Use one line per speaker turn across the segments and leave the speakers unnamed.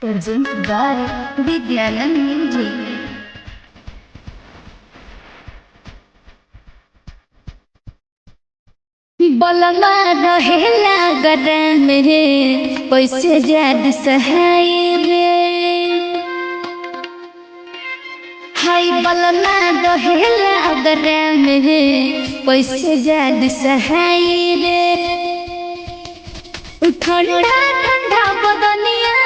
Presented by Vidyalan Music. बलमा रहेला गरम रे पैसे ज्याद सहाय रे हाय बलमा रहेला गरम रे पैसे ज्याद सहाय रे ठंडा ठंडा बदनिया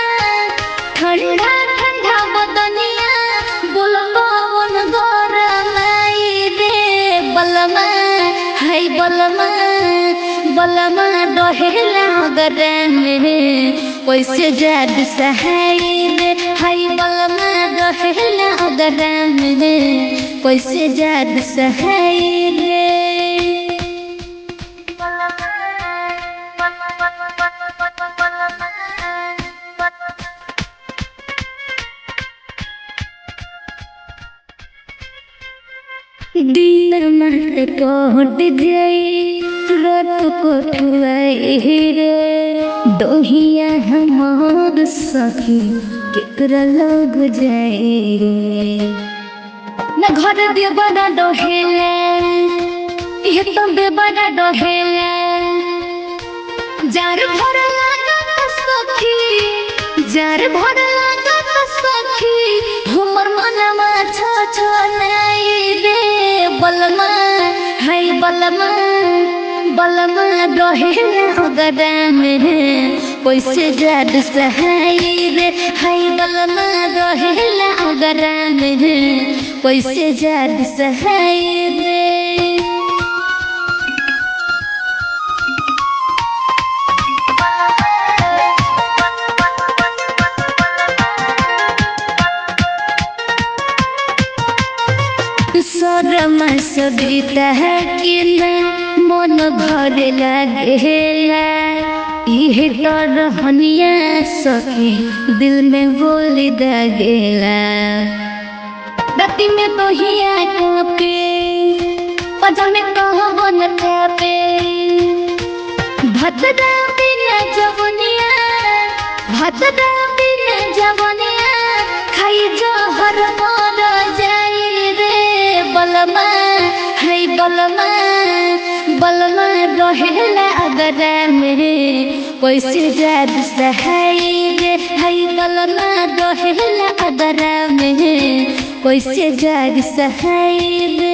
ठंडा ठंडा बदनिया बोलबो मन गरमाई रे बलमा हाय बलमा बलमा रहेला गरम रे पैसे ज्याद सहाय रे हाय बलमा रहेला गरम रे पैसे ज्याद सहाय रे दिन में कोट जाई रात को ठुआई रे दोहिया हमार सखी केकरा लग जाई न घर दे बड़ा डोहेला ये तो बे बड़ा डोहेला जार भर लागा सखी जार भर लागा सखी हमर मनवा छ नहीं रे बलमा हाय बलमा बलमा रहेला गरम रे पैसे ज्याद सहाय रे हाय बलमा रहेला गरम रे पैसे ज्याद सहाय रे शरमा सबिता है कि न मन भर लागेला इहे रहनिया सखी दिल में बोली दागेला राती में तो हिया कांपे पजा में कहो न कापे भतरा बिना जवनिया भतरा बिना जवनिया खाई जहर मर जाई रे बलमा हाय बलमा बलमा रहेला गरम रे पैसे ज्याद सहाय रे हाय बलमा रहेला गरम रे पैसे ज्याद सहाय रे